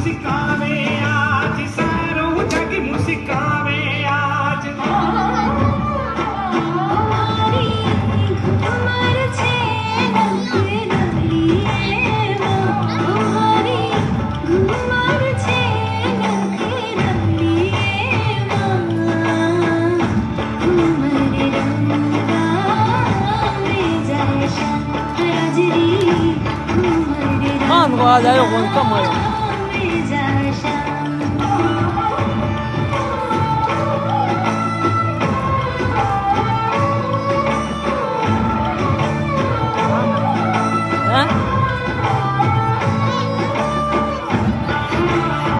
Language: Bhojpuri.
મુસ્કાવે આજ સારું જગ મુસ્કાવે આજ आज आयो कौन कम आयो